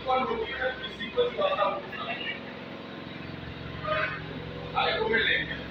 Quando viene fisico di basta alle come legge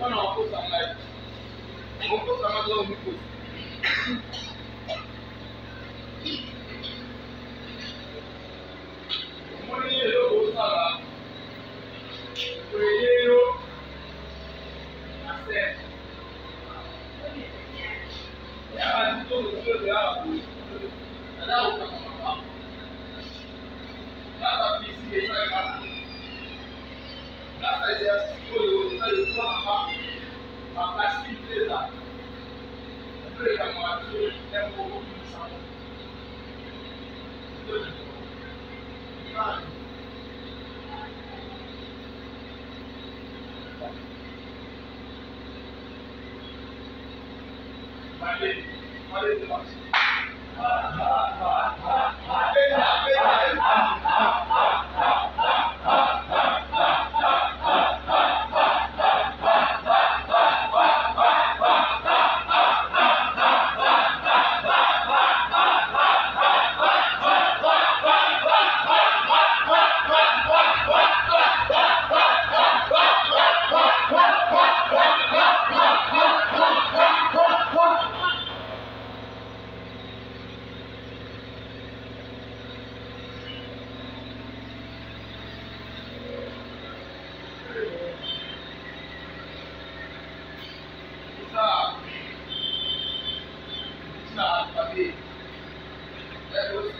não posso mais. Não posso mais lá o Sabe? É, eu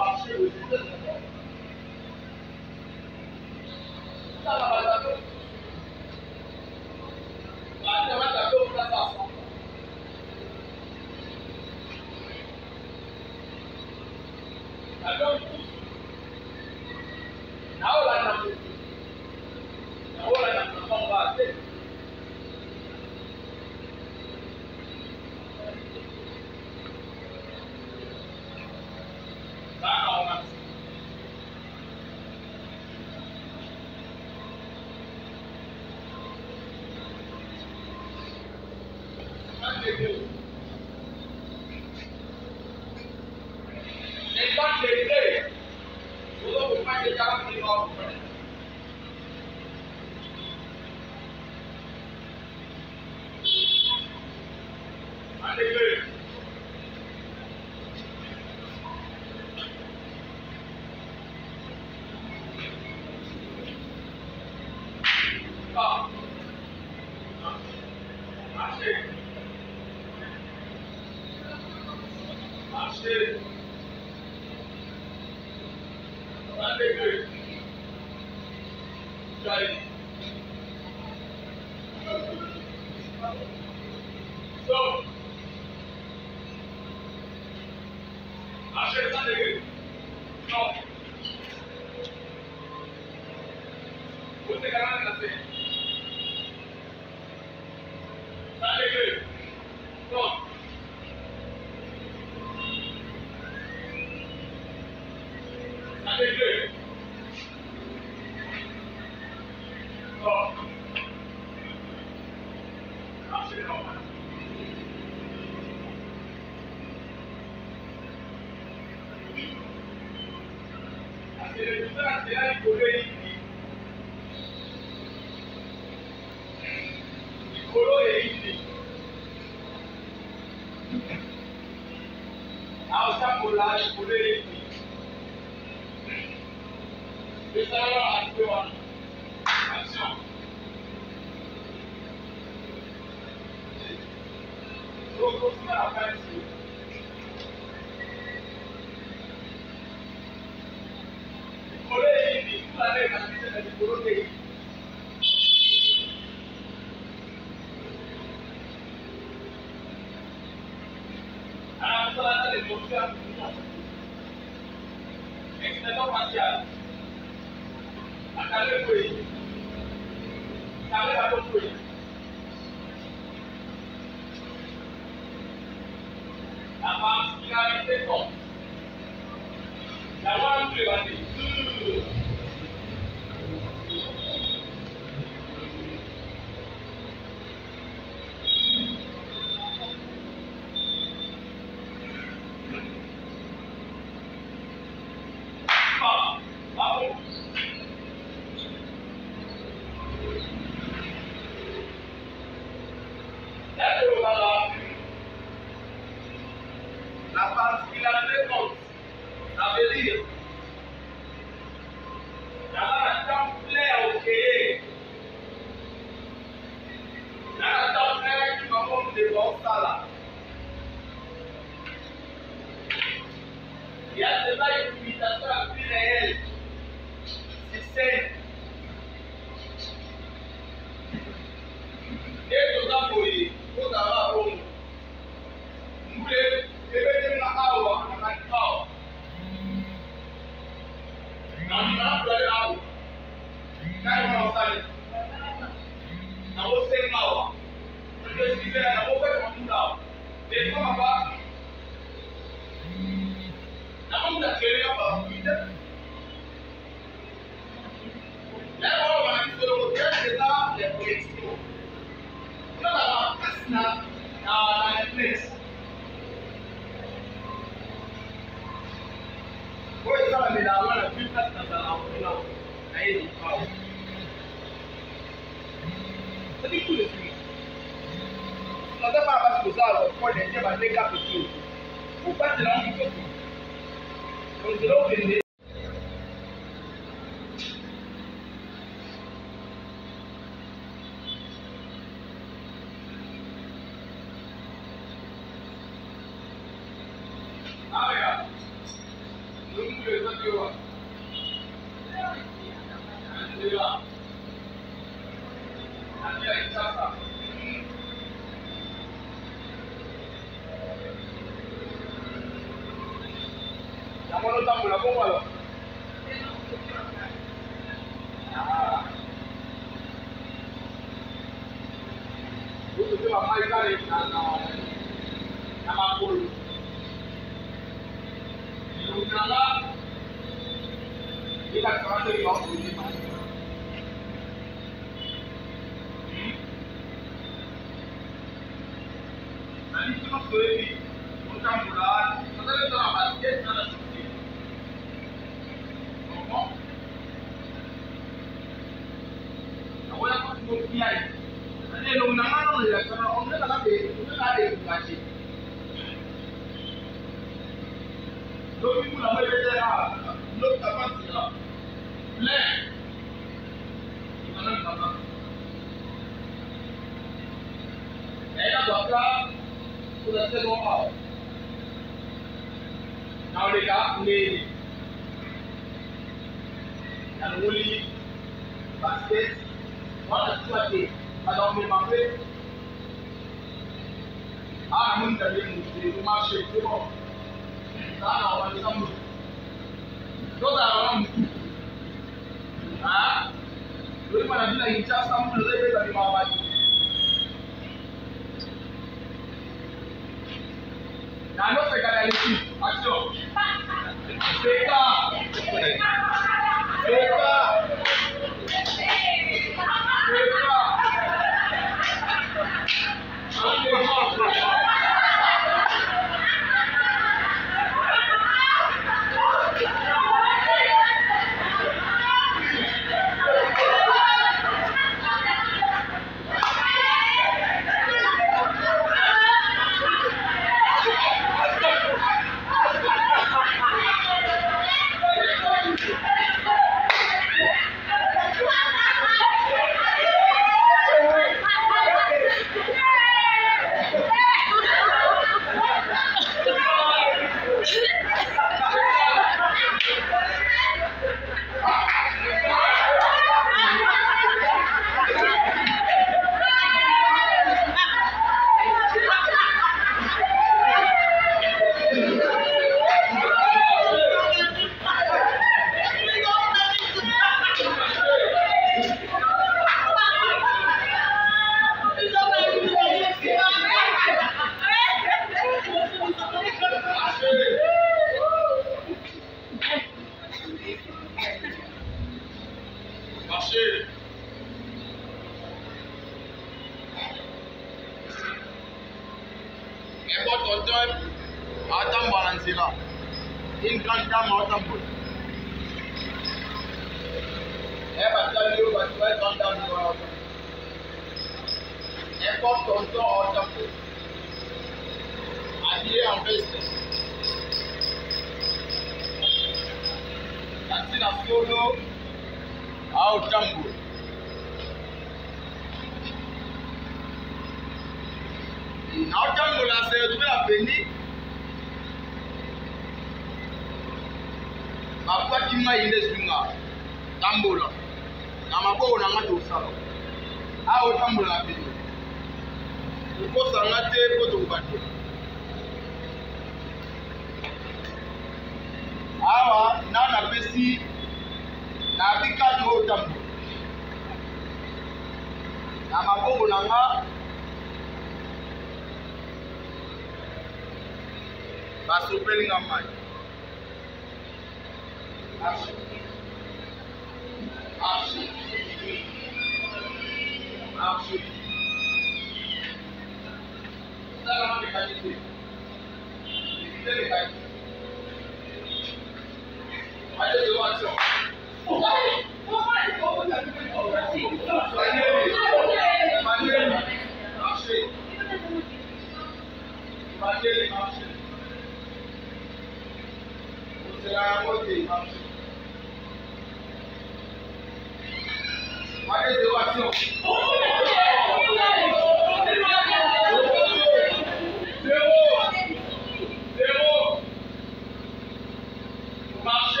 Marché.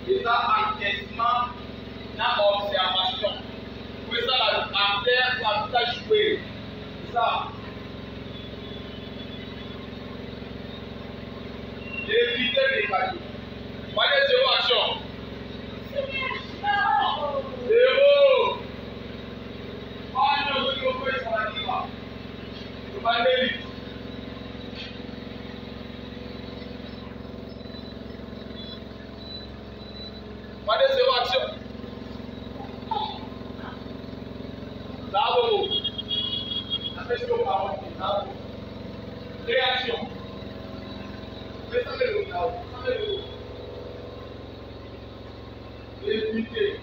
Et ça, encaissement, observation. Vous ça, la terre, ça jouer. C'est ça. Évitez les cadeaux. Voyez zéro action. Zéro. Oh non, je ne peux pas ça là. Je vais aller vite. Voyez zéro action. Bravo. Attention, bravo. Bravo. Réaction. Descendez le haut. Descendez le haut. Évitez.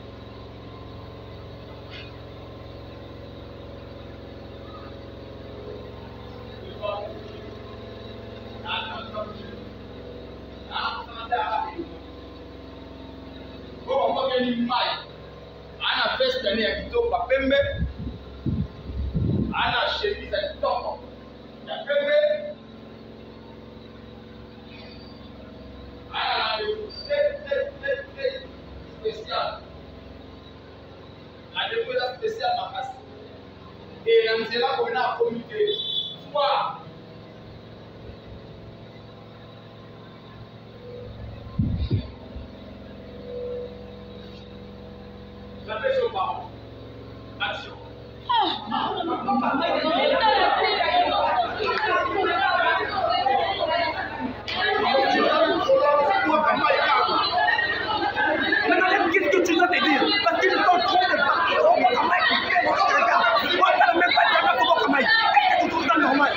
Ana festa ni ya kitoko pembe, ana chemise ya kitoko ya pembe, ana spécial, la découverte spéciale makasi. Et la nzela qu'on a comité, soit attention, pardon. Action. Qu'est-ce que tu dois te dire? Parce qu'ils sont trop de partout. Normal.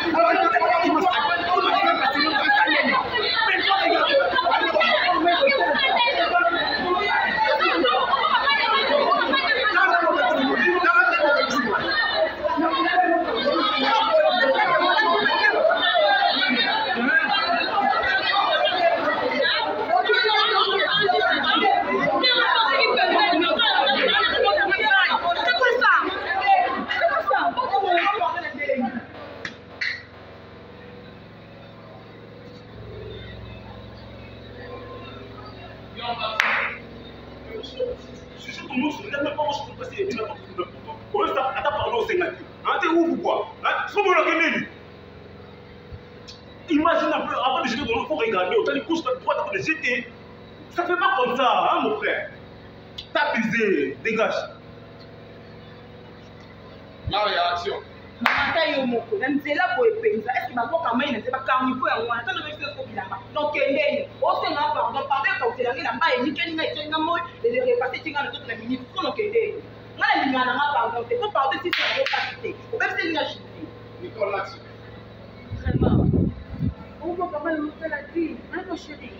Imagine un peu, avant de jeter ton nom, il faut regarder, autant les couches de droite avant de jeter. Ça ne fait pas comme ça, hein, mon frère. T'as abusé, dégage. La réaction. Mata yo moko na nzela boye penza est-ce ba boka mai na nzela carnivo ya wana tano bese ko bilanga donc endeni o senga pardon ka utela ngi na mbaye nikeni ngai tsenga moy de repasser tinga na toute la minute ko no kende ngala lingana nga pardon te ko pardon si ça yo passer o bese tinga chiti Nicole l'action. Vraiment. On va pas mal monter la vie, hein mon chéri.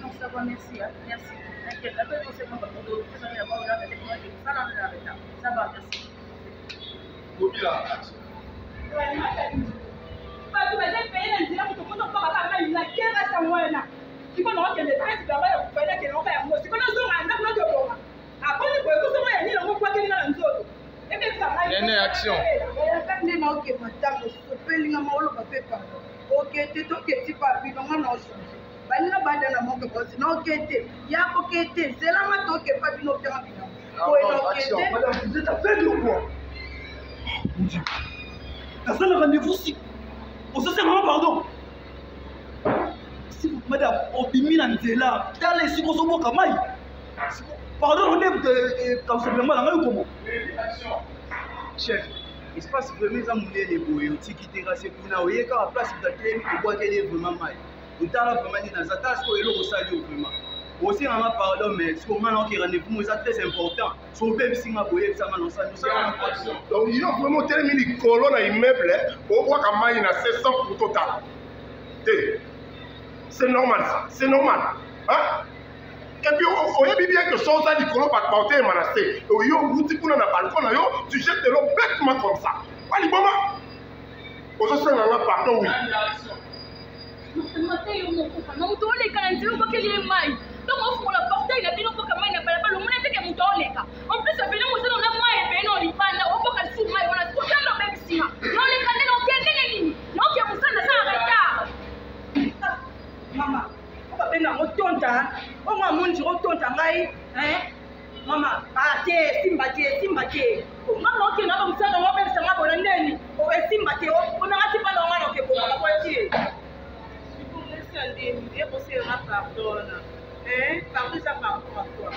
Non ça va merci hein, merci. T'inquiète, après on sait pas comment on va faire là avec moi je ça là ça va merci. Mobile action. Pas tu vas payer na nzela ko ko pa ba mai na kera sa mwana. Siko na wakende tati ba ba ku fanya ke no ba mo siko na zo nganda ko to bonga. Aponi ko ko so mo ya ni lo mo kwa ke ni na nzoto. Ebe sa mai. Nene action. Nde na oke matango sopelinga maolo bapepa. Oke te to ke ti pa bi longa na oso. Balinga banda na moko ko si no ke te. Ya ko ke te zela ma to ke pa bi no pema bi. Madame, vous êtes aveugle ou quoi? Mon Dieu. La salle de rendez-vous, si. On se sait vraiment pardon. Si vous, madame, on bimi là, dans les secondes, on va kamai. Pardon, on est comme simplement la main ou comment? Chef, il se passe vraiment ça mouler les boyaux, qui te rassent pour na oye quand la place de thème pour boire qu'elle est vraiment mal. Vous t'as vraiment dit dans sa tasse que le ressali vraiment. Aussi on a pardon mais ce qu'on a qui rendez-vous moi ça très important. Son bébé si m'a boyé ça m'a lancé nous ça. Donc il y a vraiment tellement de colonnes à immeuble on voit qu'à maille na 700 pour total. C'est normal ça, c'est normal. Hein? Et puis, on a bien quelque chose à dire qu'on va porter et manasser. Et on dit qu'on a un balcon, tu jettes de l'eau bêtement comme ça. Allez, maman. On se sent là, pardon, oui. Donc, on faut la porter, il a dit non, pour que maille n'a pas le monde que mon temps les gars. En plus, ça fait non, on a maille, mais non, il va là, on peut qu'elle s'y maille, on a tout le même si. Non, les canets, non, quel est l'ennemi? Non, qui a vous ça, ça, retard. Maman, on va bien dans mon tonta. o mwa munji otonta ngai mama ate simba te mama oke na ba musaka ngo bebisa nga bona ndeni o simba te ona ngati pa longa no ke bona ka kwati ipo ngesa ndeni ndeko se ma pardona pardon ça par rapport à toi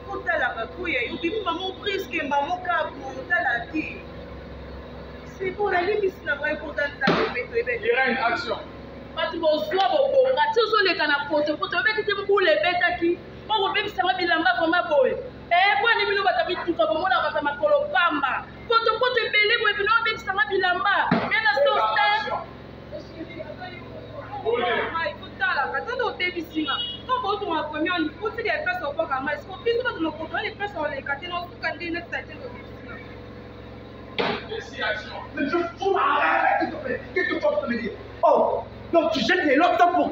kotala bakuya yobibi mama opriske mba mokabu otala ti c'est pour la limite na vrai important ça il y aura une action bato bozwa bobonga ti ozoleka na potopoto obeki te mbula ebetaki okobebisanga bilamba vraimen boye mponi bino bato bituka bomona bato makolo pamba potopoto ebele boye bino obebisanga bilamba ye na soste kotalaka tata obebisinga koko otonga premier niveau otili epesa okoka mai siko biso bato nakotoa epesa oleka te naosuka nde neti te obebisinga Mais je fous la qu'est-ce que tu vas me dire? Oh, donc tu jettes les lots pour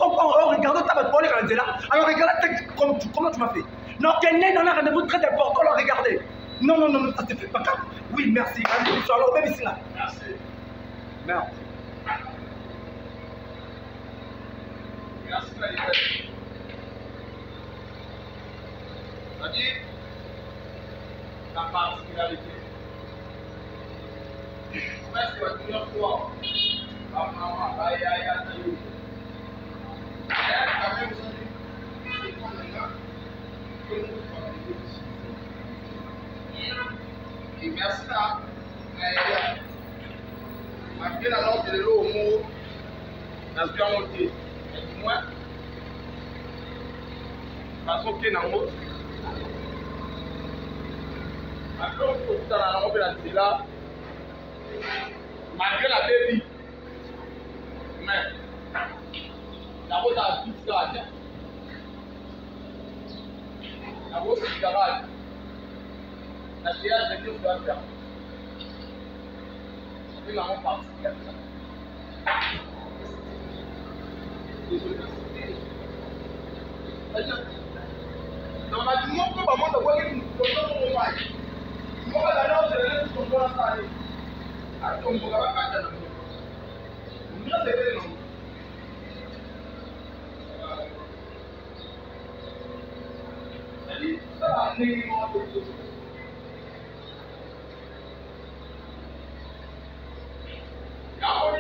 regarder ta bête pour aller là. Alors regarde comment tu m'as fait. Non, t'es né dans un rendez-vous très important, alors regardez. Non, ça te fait pas grave. Oui, merci. Allez, je suis alors même ici là. Merci. Merde. Merci la liberté. C'est-à-dire la particularité. Presque la première fois, la maman, aïe, quand même, c'est comme maintenant, que nous sommes et merci là, malgré la langue de l'eau au mot, dans ce bien monté, du moins, façon qu'il y a un mot, malgré la langue de la télé, malgré la baby, mais la route a tout ça, la route c'est camarade, la théâtre c'est tout ça, c'est une amont particulière. Dans la vie, on peut pas monter voir une photo de mon mari. Moi, la langue, je l'ai tout dans la salle. Attends, on va pas faire ça. On va faire ça. C'est-à-dire, ça va amener les gens à d'autres choses.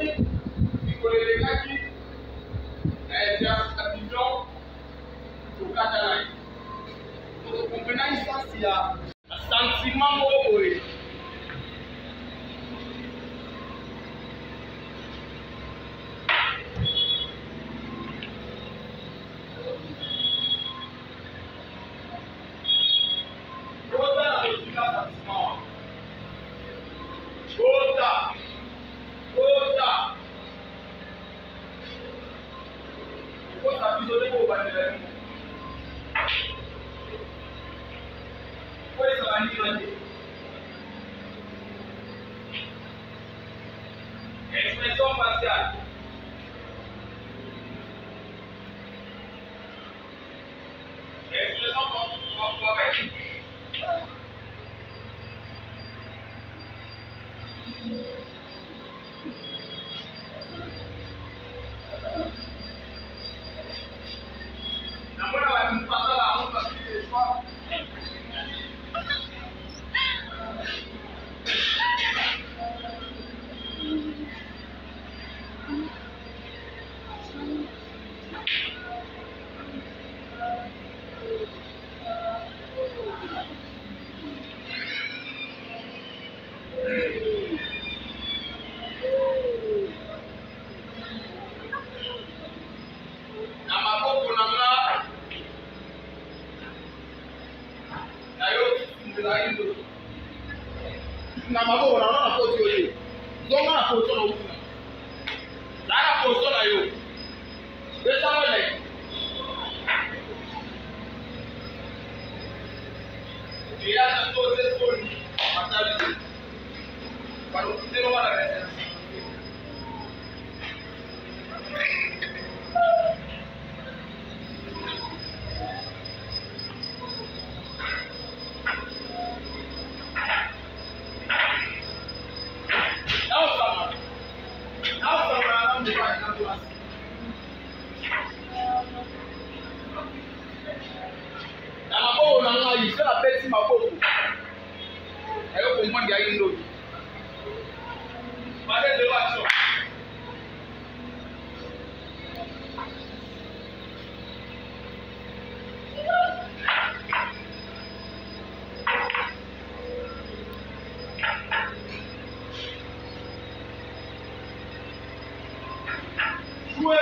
Il faut les gars qui c'est un million pour 4 années. Vous comprenez ça, c'est un sentiment mauvais. Expression faciale. Expression corporelle. Na mabo na na ko ti o le zo ma ko so na wu na na ko so na yo be sa mo le ya na to se so ni matali para o que no va a regresar Michel a perdu ma peau. Et au moment il y a une autre. Parlez de l'action. Jouez,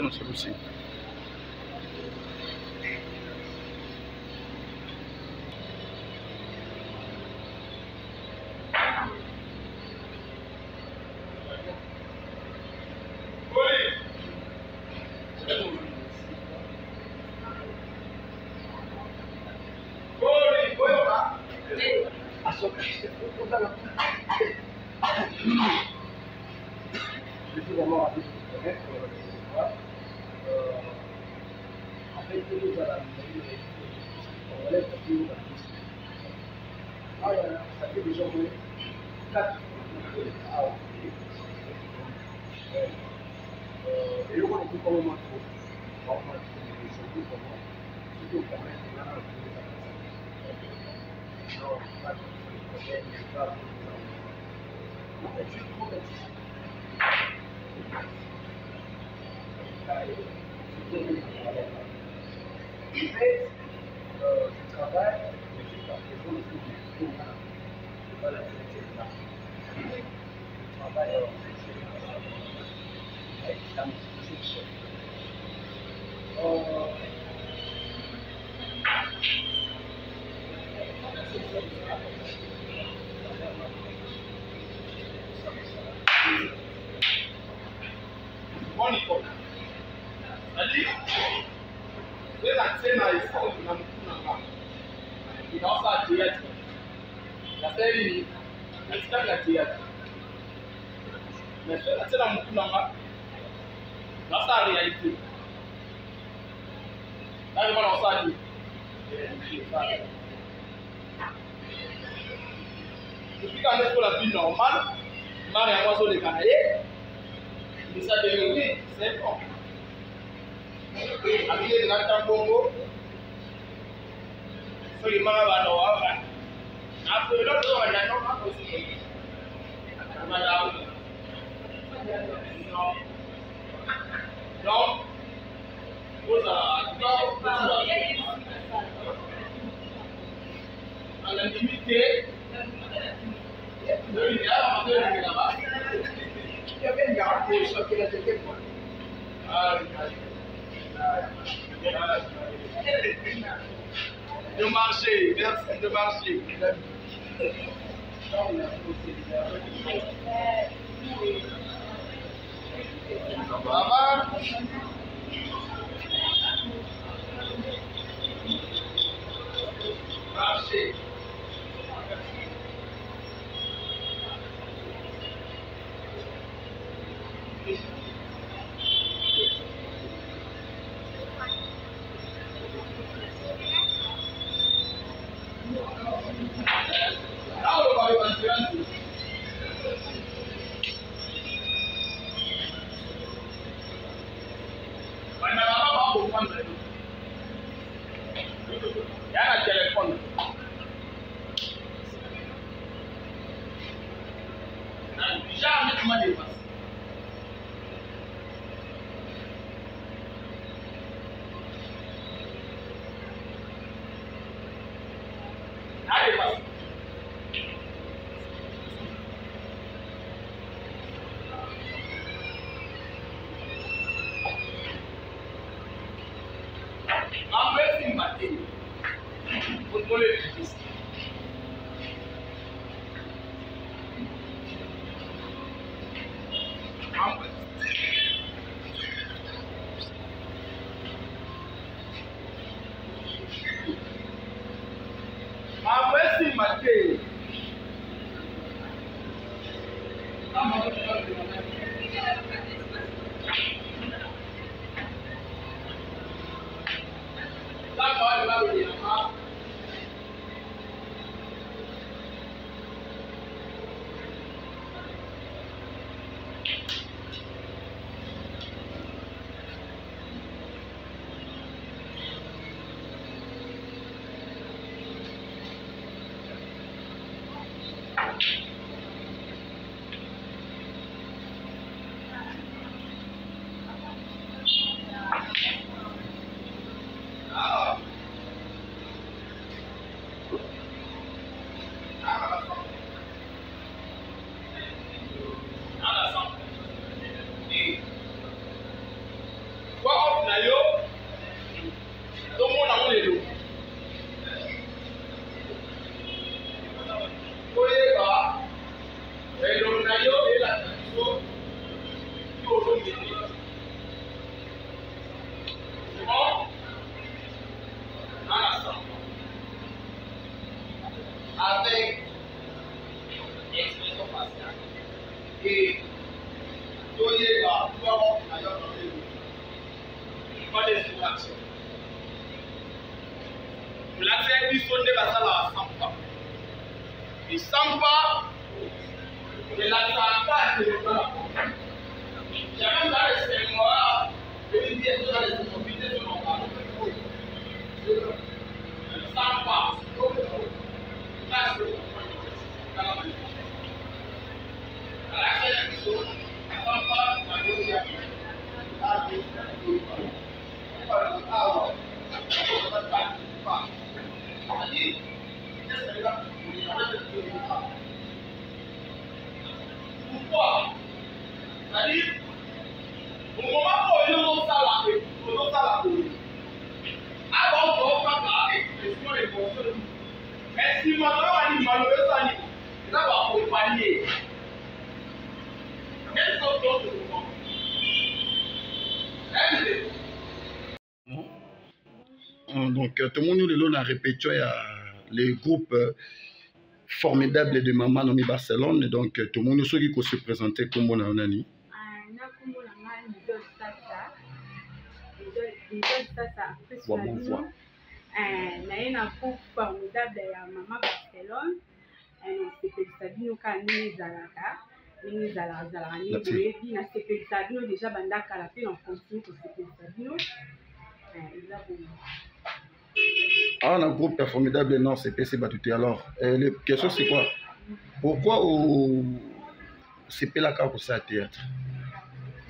dans ce dossier. Depuis qu'on est pour la vie normale, Marie a oiseau les Canaïens, mais ça devient oui, c'est bon. Avec les grands Congo, il faut que Marie après l'autre, on a non possible. Madame. Donc, vous avez à la limite, de marcher, merci de marcher. Maman. Marcher. distraction. La service on est à Sampa. Et Sampa, et la Sampa, c'est le temps. J'avais dans les 5 mois, et il dit que dans les activités de mon père. Sampa, ça c'est à la sélection, Sampa, la deuxième. Pourquoi? C'est-à-dire, au moment où on ça avant qu'on fasse l'expression émotionnelle, mais si maintenant on dit malheureux, ça dit, ça va accompagner. Quelle sorte de mouvement? Donc, tout le monde a répété les groupes formidables de Maman Nomi Barcelone. Donc, tout le monde qui se présentait comme on a dit. naye na groupe formidable ya Mama Barcelone sepelisa bino kaka ndenge ezalaka ndenge boyebi na sepelisa bino deja banda kala mpe na continue kosepelisa bino eza boye. Ah, un groupe formidable, non, c'est PC Batouté. Alors, la question c'est quoi? Pourquoi au CP la carte pour ça théâtre?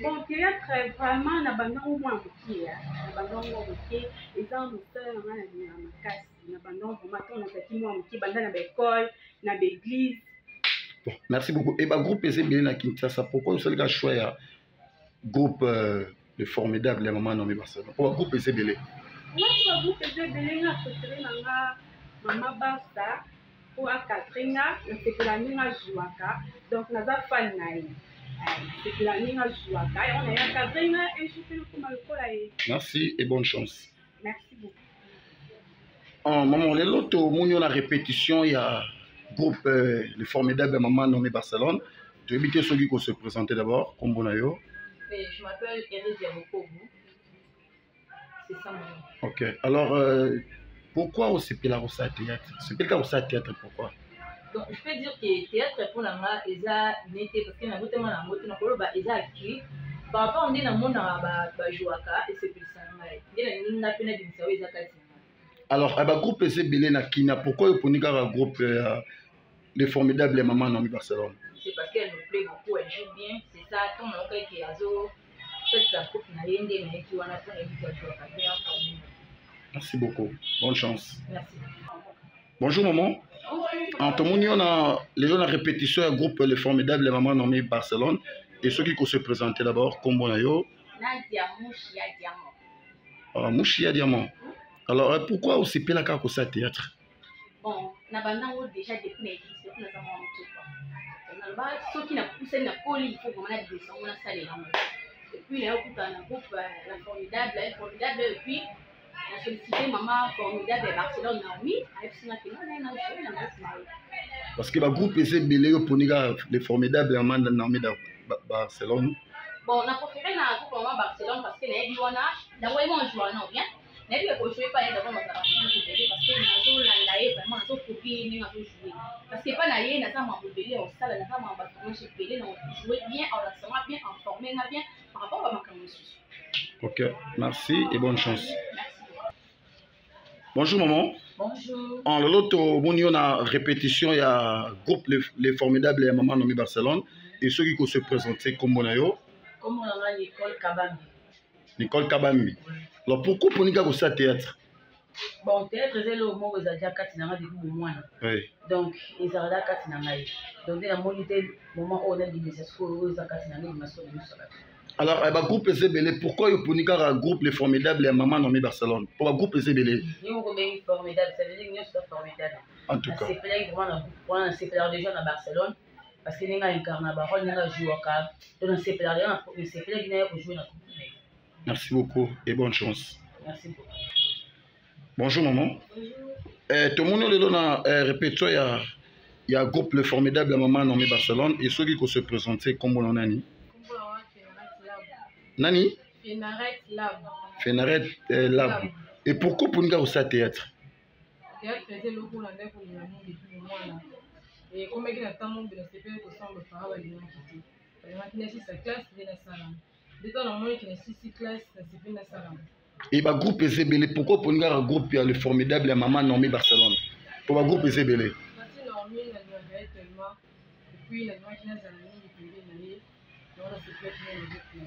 Bon, théâtre, vraiment, na bandon au moins beaucoup, na bandon au moins beaucoup. Et dans le temps, on a na casse, na bandon vraiment on a fait moi beaucoup, bandon na l'école, na l'église. Bon, merci beaucoup. Et bah groupe PC bien na Kinshasa. Pourquoi vous savez que choix groupe le formidable les Maman Nomi Barcelone? Pourquoi groupe PC bien? Moi, le groupe PC bien na préféré na Mama Barça pour à Catherine, c'est que la nuit à Jouaka, donc na za fan naï. Merci et bonne chance. Merci beaucoup. En maman, l'autre, la répétition, il y a groupe le formidable Maman Nomi Barcelone. Tu veux éviter celui qui se présenter d'abord, comme bon ayo. Je m'appelle Eric Yamokobu. C'est ça mon nom. Ok. Alors, pourquoi au CP la Rossa Théâtre? CP la Rossa Théâtre, pourquoi? Donc, je peux dire que le théâtre pour la main est netté parce que nous avons la moto, nous avons acquis. Par rapport à nous, nous avons joué et c'est plus ça. Nous avons fait des services à Katina. Alors, le groupe SBL na Kina, pourquoi vous prenez le groupe les formidables Maman Nomi Barcelone? C'est parce qu'elle nous plaît beaucoup, elle joue bien. C'est ça, quand on a fait Azo, c'est sa coupe n'a rien dit, mais qui on a fait une jouer. Merci beaucoup. Bonne chance. Merci. Bonjour maman. En tout le monde, on a répétition un groupe les formidables Maman Nomi Barcelone. Et ceux qui se présentaient d'abord, comme on a eu. Nadia Mouchia Diamant. Mouchia Diamant. Alors, pourquoi au CP la carte au théâtre? Bon, na banda on déjà depuis l'église, on a ça mon tout. On a pas ceux qui n'a poussé na poli, il faut qu'on a des sons, on a ça les gens. Et puis là, on a un groupe la formidable, et puis on a sollicité Maman formidable de Barcelone Naomi, avec son accueil, on a joué dans notre mariage. Parce que le groupe est belé pour les formidables Maman Naomi de Barcelone. Bon, on a préféré le groupe Maman Barcelone parce que les gens d'abord ils vont jouer non bien. Mais puis pour jouer pas d'abord on va parce que nous avons vraiment nous avons copié nous avons joué. Parce que pas naïe na ça m'a belé au salle na ça m'a Barcelone chez belé nous jouer bien en la bien en formé bien par rapport à ma caméra. OK, merci et bonne chance. Bonjour maman. Bonjour. En l'autre, on a répétition, il y a groupe les formidables Maman Nomi Barcelone et ceux qui se présentaient comme on a eu. Comme on a Nicole Kabambi. Nicole Kabambi. Alors pourquoi pour nous ça théâtre? Bon, théâtre c'est le mot que j'ai Katina depuis mon mois. Oui. Donc ils ont là Katina ngai. Donc la monité moment où on a dit des escrocs ils ont Katina ngai maso de nous. Alors, le groupe SBL, pourquoi vous prenez un groupe les formidables et Maman Nomi Barcelone? Pour le groupe SBL? Nous sommes formidables, ça veut dire que nous sommes formidables. En tout cas. C'est vraiment c'est plein de gens à Barcelone parce que nous avons incarné la parole, nous avons joué au cap. Donc c'est plein de gens pour jouer dans la coupe. Merci beaucoup et bonne chance. Merci beaucoup. Bonjour maman. Bonjour. Tout le monde a répété, il y a un groupe le formidable Maman Nomi Barcelone et ceux qui se présentaient comme on a dit. Nani? Fenaret Lab. Fenaret Lab. Et pourquoi pour nous ça théâtre? Théâtre faisait le coup, on a depuis le mois là. Et comme il y a tant de monde, c'est fait que ça me fera avoir des gens qui disent. Il y a 6 classes, il y a 6 Dès qu'on a moins qu'il y a 6 classes, c'est fait la salle. Et le groupe Ezebele, pourquoi pour nous un groupe le formidable Maman Normie Barcelone? Pour le groupe Ezebele. Parce que Normie, il a tellement. Et puis, il a moins qu'il y a des amis qui peuvent aller. Donc, c'est fait que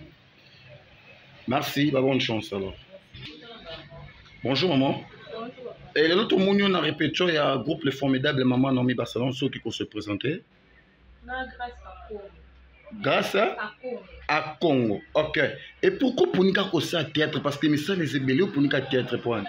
merci, bonne chance alors. Bonjour maman. Et l'autre monde, on a répété, il y a un groupe le formidable Maman Normie Barcelone, ceux qui vont se présenter. Non, grâce à Congo. Grâce à Congo. À Congo. Ok. Et pourquoi pour nous faire ça théâtre? Parce que ça les ébélés pour nous faire théâtre pour nous.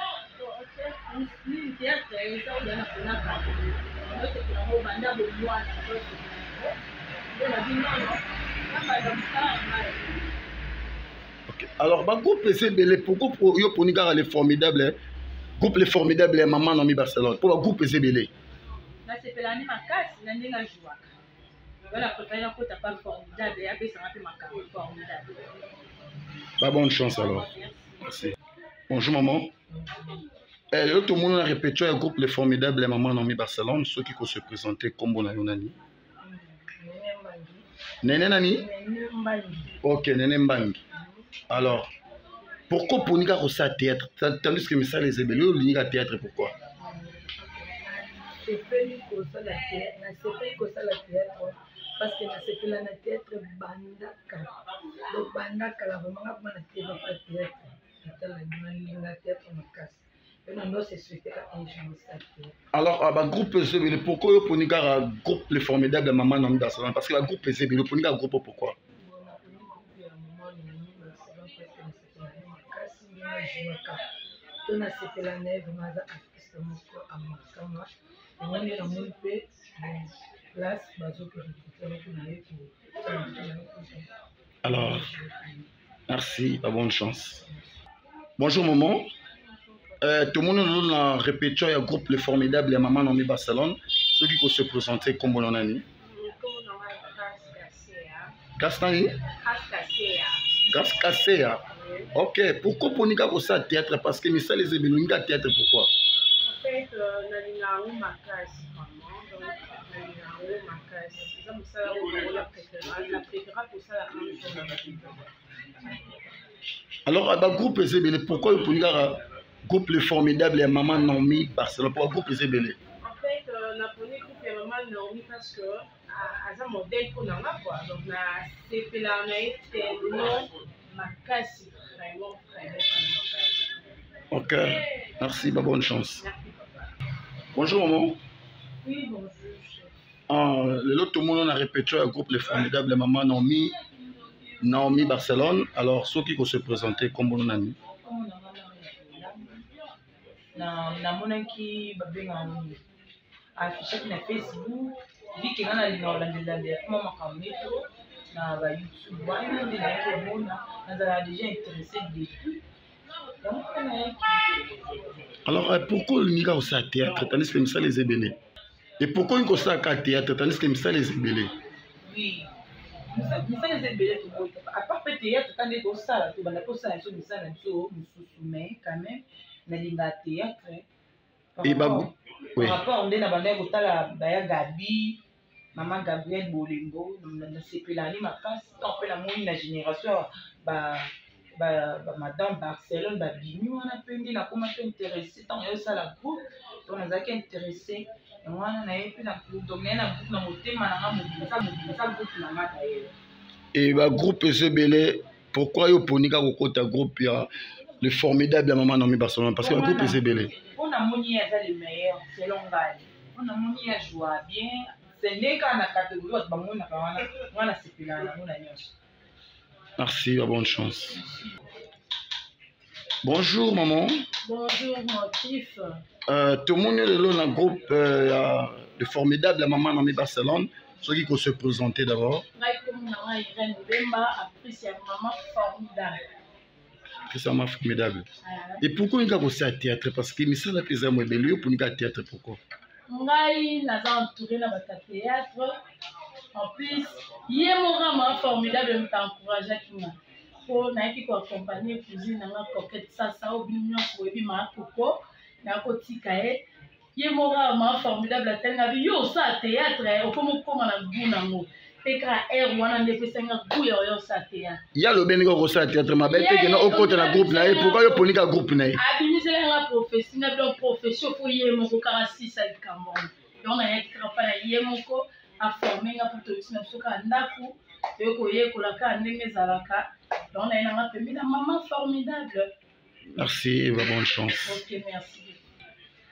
Ok. Alors, le groupe ébélé, pourquoi pour nous faire le formidable groupe le formidable Maman Normie Barcelone? Pour le groupe ébélé. Là, c'est la même casse, la même joie. Voilà, pas formidable, et après ça m'a fait ma carte formidable. Bah, bonne chance alors. Merci. Bonjour maman. Tout le monde a répété un groupe les formidables les Maman Normie Barcelone, ceux qui vont se présenter comme bon Nani. Nene Nani? Ok, Nene Mbangi. Alors, pourquoi pour nous faire ça théâtre? Tandis que ça les ébélés, nous faire théâtre pourquoi? C'est fait que ça la théâtre. Parce que c'est la théâtre bandaka. Donc bandaka la vraiment pas la théâtre. La théâtre en casse. Et non c'est souhaité un jour ça. Alors le groupe Ezebele, pourquoi pour nous faire un groupe le formidable Maman Normie Barcelone? Parce que le groupe Ezebele pour nous faire un groupe pourquoi? On a c'était la neve maza artiste moko amakama. Et on est dans mon pays. Alors, merci, bonne chance. Bonjour maman. Tout le monde a répété un groupe le formidable les Maman Normie Barcelone, ceux qui vont se présenter comme bon année. Gastani? Gaskasea. Ok, pourquoi pour nous faire ça théâtre? Parce que nous sommes les ébélés, nous avons théâtre pourquoi? En fait, nous avons ma classe. Alors, le groupe Ezebele, pourquoi vous pouvez un groupe le formidable et Maman Normie Barcelone? Pourquoi le groupe Ezebele? En fait, on a pris le groupe et Maman Normie parce que c'est un modèle pour nous. Donc, c'est la non ma casse. Ok, merci, bonne chance. Bonjour maman. Oui, bonjour. Tout le monde a répété un groupe les formidables Maman Normie Barcelone. Alors, ceux qui vont se présenter comme bon ami. Namonaki babenga affiché na Facebook viki ngana linaolandelande kama makameto na ba YouTube wana ndio naona nazala déjà intéressé depuis. Alors, pourquoi le Niga au théâtre tandis que ça les ébélés? Et pourquoi il y a un théâtre tandis que ça les ébélés? Oui, ça les ébélés tout le monde. À part le théâtre, quand on est au salle, tu vas pas ça, tu vas ça, mais quand même, na linga théâtre. Et bah, oui. Par rapport, on est dans la bande la Baya Gabi, Maman Gabriel Bolingo, na sepelani ma casse, on fait la moyenne la génération, Madame Barcelone, Bini, on a pu dire comment tu es intéressé, tant que ça la groupe, on a été intéressé. Et le groupe Ezebele, pourquoi il y a un groupe le formidable Maman Normie Barcelone? Parce que le groupe Ezebele. On a moni le meilleur, c'est l'ongage. On a moni à jouer bien. C'est les cas dans la catégorie, on a merci, bonne chance. Bonjour maman. Bonjour mon fils. Tout le monde est dans le groupe le formidable Maman Normie Barcelone. Ceux qui vont se présenter d'abord. C'est un formidable. Et pourquoi il y a un théâtre? Parce que nous sommes plus amoureux de lui pour nous faire théâtre. Pourquoi? Ngai naza entouré na bata théâtre. En plus, il est vraiment formidable, me t'encourage à qui moi. po naiki ko accompagner cousine nanga coquette sasa o bino ko ebi ma poko na ko tika e ye mora ma formidable atenga bi yo sa théâtre o komo koma na bunango peka air wana nde pesenga kuya yo sa théâtre ya lo beni ko sa théâtre ma bete ke no okota na groupe na e pourquoi yo ponika groupe na e abinisela nga professionnel donc profession pour ye moko kara sisa ikambo donc na yekira pa na ye moko a former nga pour to sina soka ndaku yoko yekola ka ndenge zalaka donc na nga pembi na maman formidable. Merci, bonne chance. Ok, merci.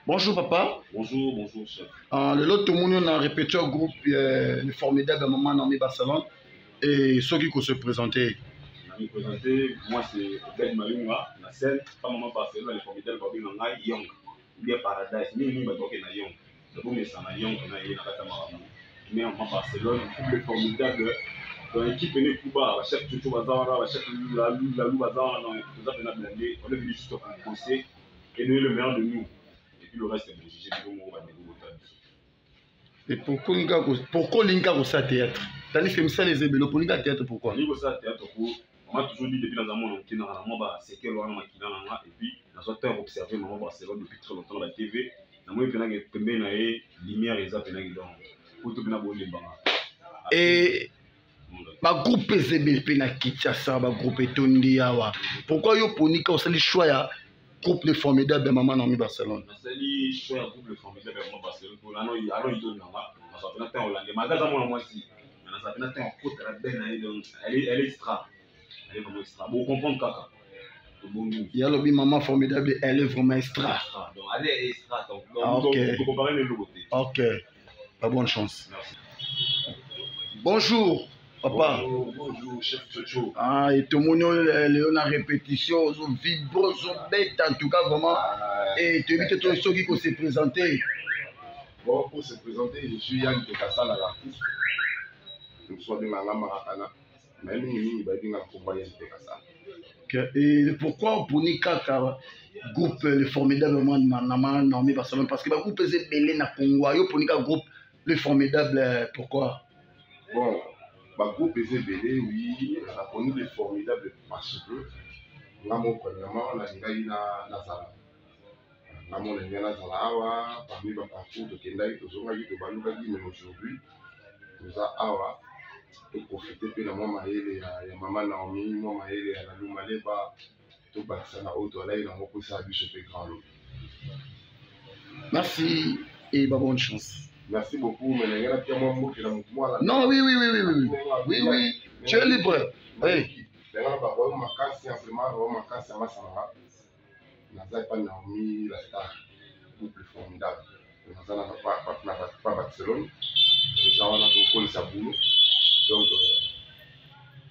Bonjour papa. Bonjour, bonjour chef. Le tout le monde a répété au groupe le formidable maman nommé Barcelone et ceux qui se présenter. Je me présenter, moi c'est Obed Malunga, la scène, pas maman Barcelone, le formidable Babi Nanga Young, bien Paradise, ni Badoke na Young. Le bon message na Young, na Yena Katamaramu. Mais maman Barcelone, le formidable. Dans l'équipe, il y a Kuba, chef Tutu Bazara, chef Lalou Bazara, on est venu juste pour bosser et nous le meilleur de nous. Et puis le reste, c'est bon, j'ai dit qu'on va dégoûter. Et pourquoi Linka au sa théâtre? Tandis que ça les ébélos, pour Linka théâtre, pourquoi? Linka au sa théâtre, on m'a toujours dit depuis dans un monde, on a c'est quel on a et puis dans ce temps, observé maman Barcelone depuis très longtemps dans la TV. Dans moi, il y a des lumières et ça, il y a des pour tout le monde. Et ma groupe ZBP na Kinshasa, ma groupe Tondi Awa. Pourquoi yo ponika osali choix ya groupe le formidable de maman nommé Barcelone? Osali choix ya groupe le formidable de maman Barcelone. Alors il donne nanga, on s'appelle temps hollandais. Magasin moi moi si. On s'appelle temps côte la belle elle est extra. Elle est vraiment extra. Bon comprendre kaka. Il y a le maman formidable, elle est vraiment extra. Donc elle est extra donc on comparer les nouveautés. OK. Pas bonne chance. Merci. Bonjour. Papa. Bonjour, chef Chocho. Ah, et tout le monde a répétition, on vibre, on bête, en tout cas, vraiment. Et tu évites tous ceux qui peuvent se présenter. Bon, pour se présenter, je suis Yann Tekassa, l'artiste. Je suis de Nanga Marakana. Même il va dire que Yann Tekassa. Et pourquoi pour Nikaka groupe le formidable Maman Nommé Barcelone? Parce que le groupe est belé na Congo. Pour Nika groupe le formidable, pourquoi? Bon. Le groupe EZBL, oui, on a connu des formidables parce que nous avons parmi les parcours de Kendai, mais aujourd'hui, nous avons profité de la maman et maman Naomi, maman et la Lumaleba, tout Bassana Autolay, dans mon poussé à Bishop et Grand Lot. Merci et bonne chance. Merci beaucoup, mais il y a un mot qui est là. Non, oui, tu es libre. Oui. Naomi, la star, couple formidable. Nous n'avons pas Barcelone. Nous avons un Saboulou. Donc,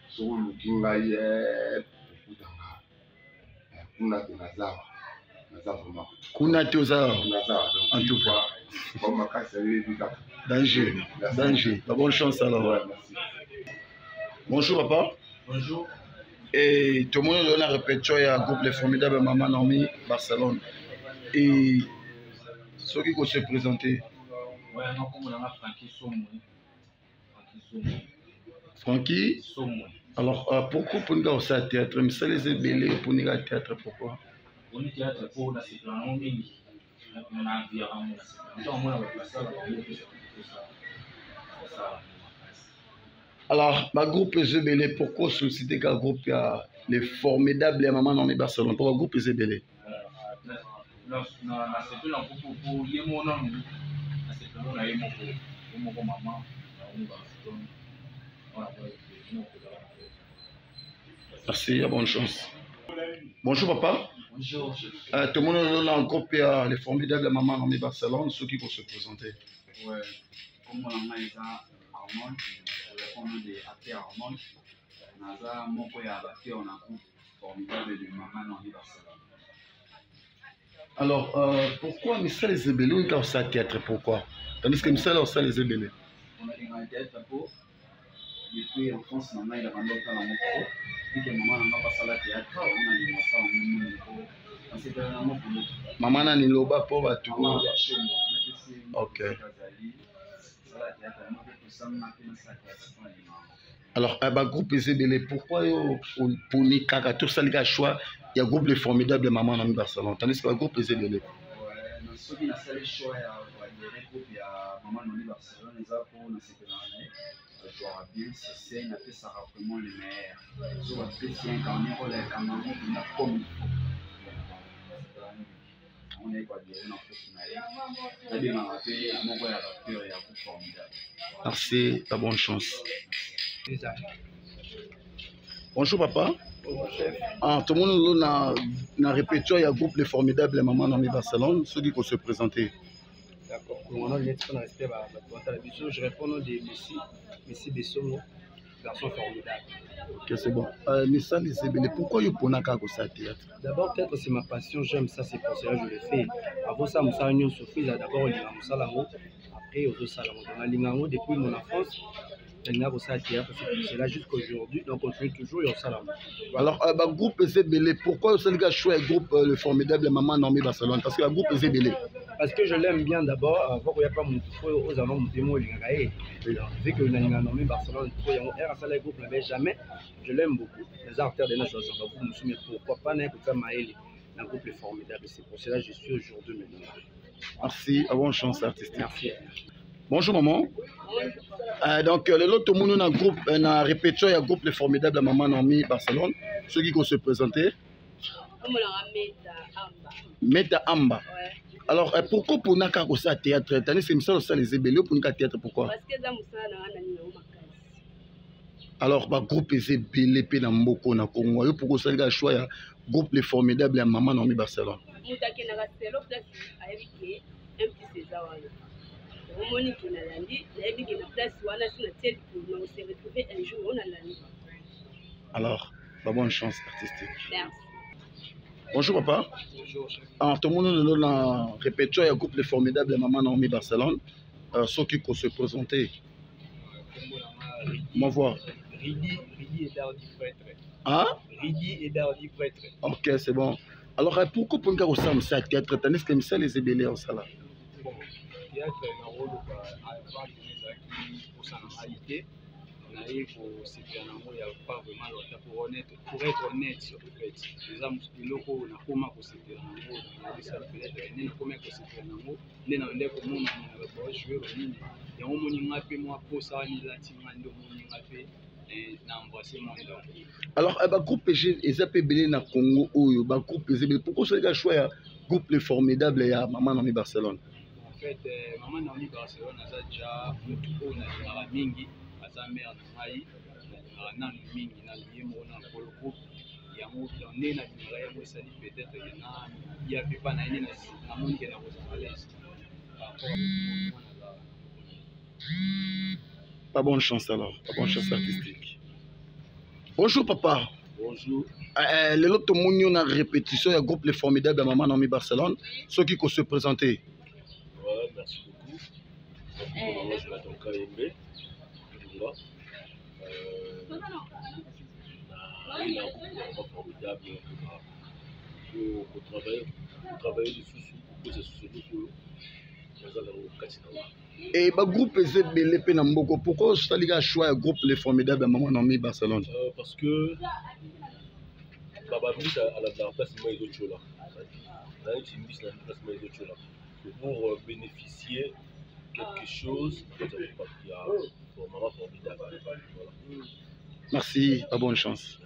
sur le Kingaïe, Kuna de Nazar. Kuna de Nazar. En tout cas. Danger, danger. Bonne chance alors. Bonjour papa. Bonjour. Et tout le monde a répété il y a un groupe les formidables Maman Nommé Barcelone. Et ceux qui vont se présenter. Ouais, non, comme on a Francky Somoui. Francky Somoui. Alors pourquoi pour nous aussi à théâtre? Mais ça les est belé pour nous à théâtre pourquoi? Pour nous théâtre pour la sécurité. On a environ alors, ma groupe Zebele, pourquoi solliciter qu'un groupe les formidables Maman Nommé Barcelone? Pourquoi groupe Zebele? Non, c'est plus un groupe pour les mots non. C'est plus un groupe pour maman. Merci, bonne chance. Bonjour papa. Bonjour. Tout le monde a un groupe les formidables Maman Nommé Barcelone, ceux qui vont se présenter. Ouais, comme on a dit Armand, on a des acteurs Armand, on a mon père on a un groupe formidable de Maman Nommé Barcelone. Alors, pourquoi Michel les Ébélés quand ça théâtre? Pourquoi? Tandis que Michel ça les Ébélés. On a des théâtre pour depuis en France, maman il a vendu dans mon pro. Et que maman n'a pas ça la théâtre, on a dit ça en mon c'est vraiment pour nous. Maman n'a ni loba pour va tout. OK. Alors, un groupe Ezebele, pourquoi pour ni kaka tout ça les choix, il y a un groupe de formidables mamans dans Barcelone. Tandis que le groupe Ezebele. Ouais, dans ceux qui ont le choix, il y a un groupe il y a maman dans Barcelone, les a pour nous c'est que joueur bien, c'est un peu ça vraiment le meilleur. Sur un petit quand on est là, quand on a comme on est quoi dire dans le final. Bien raté, mon voyage à faire, il y a un groupe formidable. Merci, ta bonne chance. Bonjour papa. Ah, tout le monde a répété, il y a un groupe de formidables mamans dans Barcelone, ceux qui vont se présenter. D'accord. Je réponds au nom de Messi Bessongo, garçon formidable. Ok, c'est bon. Messal Ezebele, pourquoi vous prenez à ça théâtre? D'abord, peut-être c'est ma passion, j'aime ça, c'est pour cela que je le fais. Avant ça, je suis une surprise, d'abord, il y a un salamon, après, il y a un salamon. Dans depuis mon enfance, il y a un théâtre, c'est pour cela jusqu'aujourd'hui, donc on continue toujours, il y a un salamon. Alors, le groupe Ezebele, pourquoi vous avez choisi le groupe le formidable maman Normé Barcelone? Parce que le groupe Ezebele. Parce que je l'aime bien d'abord, avant qu'il n'y ait pas mon fou, aux avant mon démon, il y a vu que nous avons nommé Barcelone, il y a un groupe, jamais, je l'aime beaucoup. Les acteurs de notre chose, mais pourquoi pas n'importe Maëli, un groupe formidable. C'est pour cela que je suis aujourd'hui maintenant. Merci, bonne chance artistique. Merci. Bonjour maman. Donc, l'autre monde dans le groupe, on a répété, il y a un groupe formidable de maman Normé Barcelone. Ceux qui vont se présenter. Meta Amba. Alors, pourquoi pour nous faire ça théâtre? Tandis que c'est ça les Ezebele pour nous faire théâtre, pourquoi? Parce que ça me alors, le groupe Ezebele pe na mboko na Congo, pourquoi ça les choix groupe les formidables à maman Normé Barcelone? Alors, bonne chance artistique. Merci. Bonjour papa. Bonjour. Alors, tout le monde a répété un groupe de formidables maman Normé Barcelone. Ceux qui peuvent se présenter. Ma voix. Ridi et Dardi prêtre. Hein? Ridi et Dardi prêtre. Ok, c'est bon. Alors, pourquoi pour nous faire ça théâtre? Tandis que c'est les Ezebele en salle. Bon, théâtre est un rôle avant de sa normalité. Il n'y a pas vraiment pour être honnête sur le fait. Les hommes, les locaux, on a comment qu'on s'est fait en haut, on a ça peut-être, on a comment qu'on s'est fait en haut, on a un comme on a joué au ligne. Et on m'a fait moi pour ça, on a fait et n'embrasser mon don. Alors, le groupe Ezebele na Congo, le groupe Ezebele, pourquoi ce gars choisit groupe formidable et maman Normé Barcelone? En fait, maman Normé Barcelone a déjà tout na mingi. Sa mère na ngai na mingi na yemo na groupe ya mo donné na dinara mo sali peut-être na ya pepa na ine na monke na Rosales. Pas bonne chance alors, pas bonne chance artistique. Bonjour papa. Bonjour. L'autre monde a répétition il groupe les formidables maman Normé Barcelone, ceux qui se présenter. Ouais, merci beaucoup. Moi je m'appelle Kayembe. Il y a un groupe formidable pour travailler dessus pour se soutenir. Et le groupe Ezebele pe na mboko, pourquoi ça les gars choisir groupe les formidables maman Normé Barcelone? Parce que Baba Miss à la place de Maïdo Chola. Pour bénéficier quelque chose qui a formidable. Voilà. Merci, bonne chance.